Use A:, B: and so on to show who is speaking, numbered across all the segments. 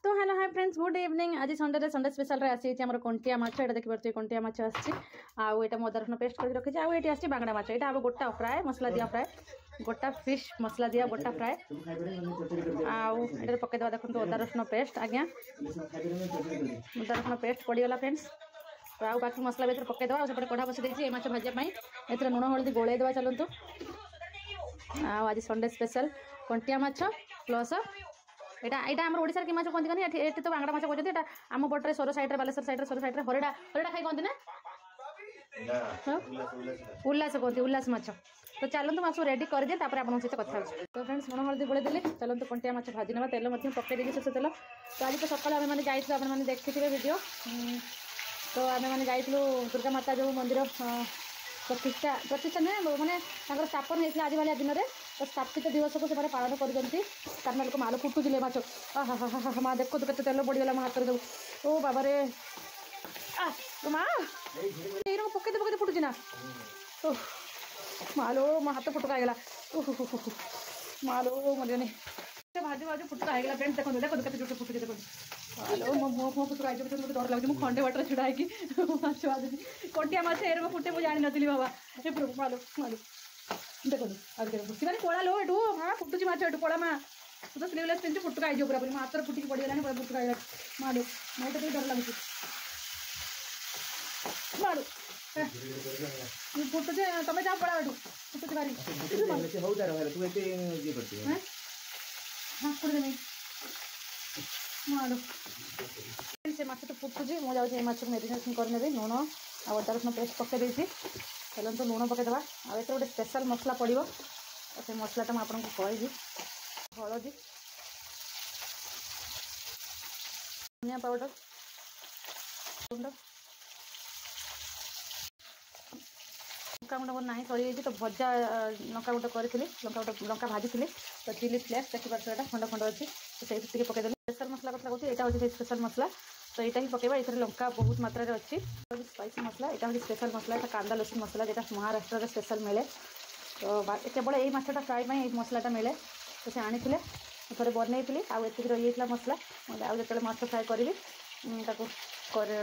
A: तो hello hi friends good evening. आज Sunday special रे आसी हमर कंटिया माछ। एटा देखि परते कंटिया माछ आसी आउ एटा मो रसुण पेस्ट कर रखि आउ एटी आसी बांगड़ा माछ। एटा अब गोटा फ्राए मसला दिया फ्राए गोटा फिश मसला दिया गोटा फ्राए आउ एटा पके दवा देखो अदा रसुण पेस्ट आज्ञा अदा रसुण पेस्ट पड़ीगला फ्रेंड्स। तो आउ बाकी मसला भीतर पके दवा सेपटे कढ़ा बसी देछि ए माछ भाजिया एथरे लुण हळदी गोळै दवा चलंतु। आउ आज संडे स्पेशल कंटिया माछ प्लस एटा एटा हमर ओडिसा के माछ कोंती कनी एठी तो बांगड़ा माछ कहते एटा आम पटरे सोर साइड रे बालेश्वर साइड रे सोर साइड रे हरेडा हरेडा खाई कोंती ना उल्लास कहते उल्लास माछ। तो चलते माछ रेडी कर दिए तापर आपन सहित कथा होछ। तो फ्रेंड्स लुण हळदी गोळे देले चलते कंटिया माछ भाजी नबा तेल मध्य पके देके शेष तेल। तो आज तो सकाळ आमे माने जाइतु आपन माने देखिथिबे वीडियो। तो आमे माने जाइतलु दुर्गा माता जो मंदिर प्रतिष्ठा नहीं मैंने स्थापन होता आज भाया दिन में। तो स्थापित दिवस को से पालन कर लोक माल फुटुले माछ हाँ हाँ हाँ हाँ माँ देखो तो तेल पड़गला मो हाथ में सब ओ बाबा रे माँ पके पके फुटुची ना मालो मो हाथ फुटका होगा मालो मरियानी भाजू भाजू फुटका होगा फ्रेंड्स। देखो देखो देखते जोटे फुटुची देखो हेलो मो मो मो फुटका मुझे डर लगे मुझे खंडे बाटर छुड़ा माछ भाजी कंटिया माछ एरम फुटे मुझे जानी नी बाबा हे प्रभु मालो मालो देखो आगे बुझी कोला लो एटू हाँ फुटुची माछ एटू कोला माँ तू तो स्लीवलेस पिंधु फुटका हो पूरा मो हाथ फुटिक पड़गलानी पूरा फुटका होगा मालो मत डर लगुच मालो फुटुचे तुम जा पड़ा एटू फुटुची भारी हाँ फुटे नहीं मालो से माछ तो फुटुची मुझे जाऊँ माछ मेरिनेशन करने लुण आ अदा रसुण पेस्ट पके देती चलते लुण पकईदे आउ गोटे स्पेशल मसला पड़ो से मसलाटा मुझे आपको कहबी हलदी धनिया पाउडर गुंड लंका गुंड ना सरी तो भजा लंका गुंड करी लंका भाजी तो चिली फ्लेक्स देखिए खंड खंड अच्छी तो से पकईदे स्पेशल मसला कथा कहूँ यहाँ हूँ स्पेशल मसला। तो यहाँ ही पकेबा ये लंका बहुत मात्रा रे अच्छी स्पाइसी मसला यहाँ हूँ स्पेशल मसला यहाँ कांदा लसुन मसला जो महाराष्ट्र में स्पेशल मिले। तो केवल यही मछटा फ्राए में मसलाटा मिले तो से आनी थे बनई आउ ये रही मसला आउ जो माछ फ्राए करी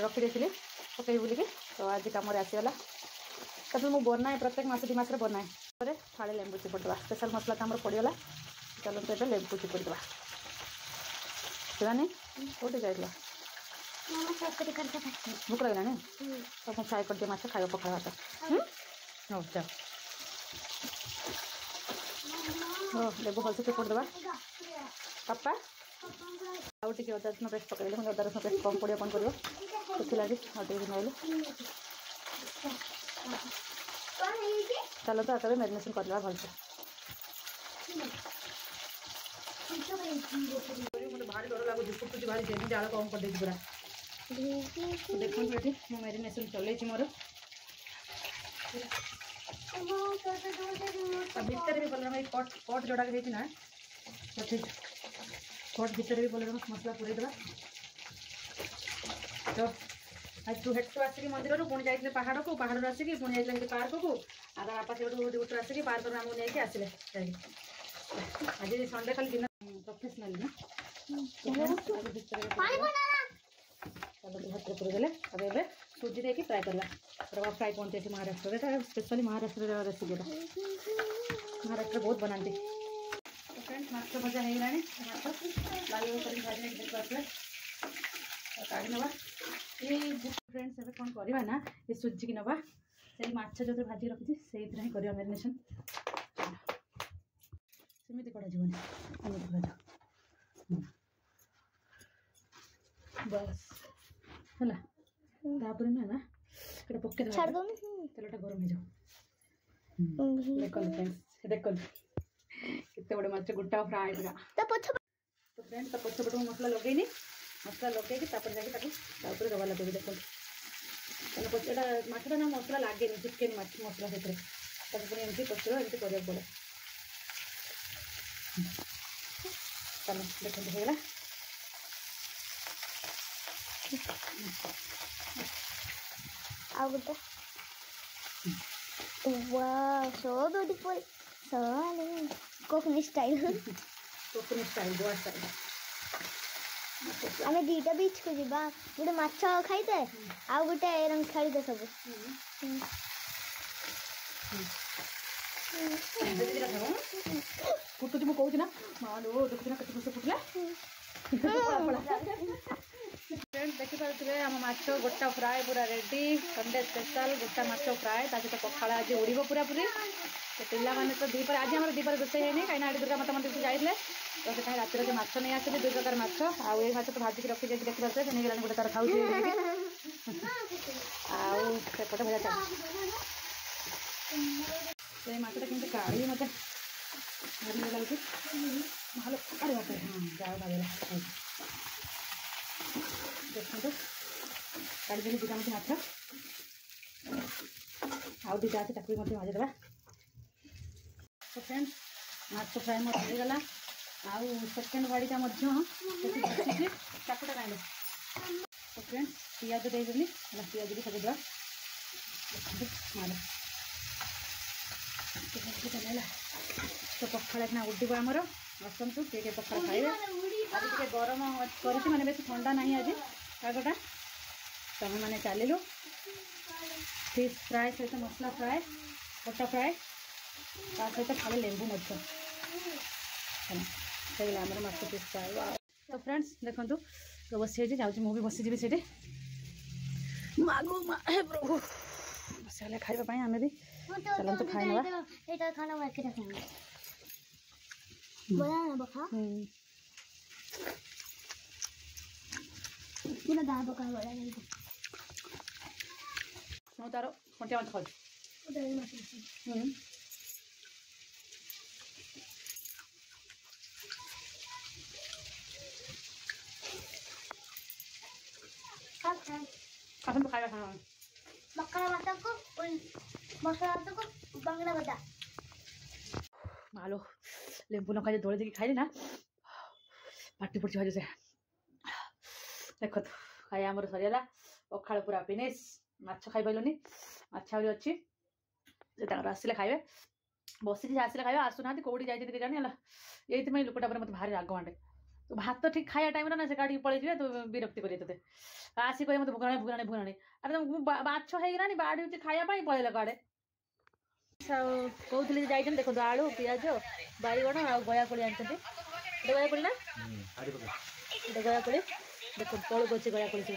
A: रखी पकई बुलिकी। तो आज कम आसीगला तब मुझे बनाए प्रत्येक मास 2 मास बनाए फाड़े लेंबू चिपुड़ा स्पेशल मसला तो पड़गला। चलते ये लेंबू चिपुड़ा शिवानी कौटी जाइल भूख लगे तो मुझे फ्राए कर दिए माछ खाइब पखाड़ भात हो जाओ हो लेबू भलसे चिपुड़ देवा पापा आउ टे अदा रसुण पेस्ट पकड़े मुझे अदा रसुण पेस्ट कम पड़ो कौन कर लगे आउ चलो तो आगे मेरिनेशन करदेवा भलसे मतलब भारी डर लगुच फुटुची भारी जेमी जाल कम कर पूरा देखो ये मो मेरिनेशन चल मोर भितर भी बोल कट कट जोड़ा ना कट भितर भी बोल मसला पूरे देवा। तो आज तू हेटू आसिक मंदिर पुणी जाइए पहाड़ को पहाड़ आसिक पुणी जाइए पार्क को आ बापा से गोटे आसिक पार्क आमको नहीं आसिले आज संडे खाली दिन प्रोफेशनल ना भात पूरे अब सूजी देके फ्राए करवा फ्राए पहुँचे अच्छे महाराष्ट्र स्पेशली महाराष्ट्र रेसिपी महाराष्ट्र बहुत बनाती। तो फ्रेंड्स माछ भजा हो लाल भाजी काढ़ी नवा ये फ्रेंड्स ए कौन करवा ना ये सूजी की नवा से माछ जो भाजी रखी से करवा मेरिनेशन सेमती कड़ा जीवन बस है ना पके तेलटा गरम हो जाओ देख केते बड़े माछ गोटा फ्राए पूरा। तो फ्रेंड्स तो पछपट मसला लगे मसला लगे जाकर दबा लगे देखो मछटा ना मसला लगे चिकेन मसला से पुणी एमती पचर एमती कर पड़े चलो देखते होगा
B: Wow, so beautiful. So coconut style.
A: Coconut style Goa style
B: आम दीटा बीच को जीवा गोटे माछ खाईदे आ गोटे रंग खेलीदे सब
A: फुटुची मुझे कहूँ ना मालो देखुना कत खुश फुटला देखिपे आम माछ गोटा फ्राए पूरा रेडी संडे स्पेशल गोटा माछ फ्राए सहित पखाड़ आज उड़ब पूरा पूरी तो पिलाने तो दीपर आज आम दीपर रोषे है कहीं आज दुर्गा माता मंदिर जाइए तो से रातिर माछ नहीं आसली 2 प्रकार माछ आउ माछ तो भाजिक रखी देखिए देखिए नहीं गोटे तार खाऊ आउटे भजा से माछटा केमती काढ़ी मत भारी लगे भलो अरे बाप जाओ भागला देखो काढ़ी दुटा मत माछ आउ दुटा अच्छे ताकि भाजीदेवा तो फ्रेंड्स माछ फ्राए मोर होगला आउ सेकेंड बाड़ीटा चाकुटा कांदे तो फ्रेंड्स पियाज देदेली पियाज भी सजाइदेवा तो पखाड़ ना उड़ब आमर आसतु किए पखाड़ खाइबे आज टे गरम कर मैंने बेस ठंडा ना आज पागटा तो आम मैंने चलू फिश फ्राए सहित मसला फ्राए गोटा फ्राए ता सहित खाली लेंबू मरीच है आम माछ फिश फ्राए तो फ्रेंड्स देखो तो बसी जाऊँ मुझे बसीजी से मागो मा हे प्रभु बस खाइबा आम भी चलो तो खाई ना
B: खाना
A: तार कंटिया माछ खाऊ आसतु खाइबा खाना
B: मक्खन भात को मसला भात को बांगड़ा भजा
A: मालो लेंबू न खाई दौड़ी देखिए खाइली ना पाटी पड़ी भाजी से देख तो खाई आमर सरीगला पखाड़ पूरा फिनिश माछ खाई पार्लुनि माछ आहरी अच्छी आसिले खाइबे बसिक आसिले खाइबे आसुना कौटी जाइए के जानी ये लोकटा पर मत भारी राग मांडे तो भात ठीक खाया टाइम ना से गाड़ी पलि जाए तो विरक्ति करें ते आसिक मत भुगाणी भुगाणी भुगाणी अरे माछ होगा बाड़ी खाया पलैला गाड़े कहते जाइए देखो आलू पिज बैगण आ गया कोड़ी आनी गया कोड़ी ना गया कोड़ी देखो तौक अच्छे गया कोड़ी से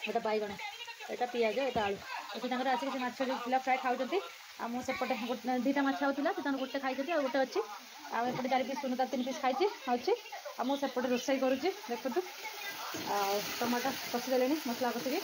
A: गोटे बैगण यहाँ पिज यहाँ आलू अच्छे आसिक माछ जो पिला फ्राए खाऊँ आम सेपटे दुटा माछ होता गोटे खाई गोटे अच्छी आमपटे 4 पीस 3 पीस खाई अच्छी आम सेपटे रोषे करुच्ची देखो टमाटो कषिदे मसला कषिकी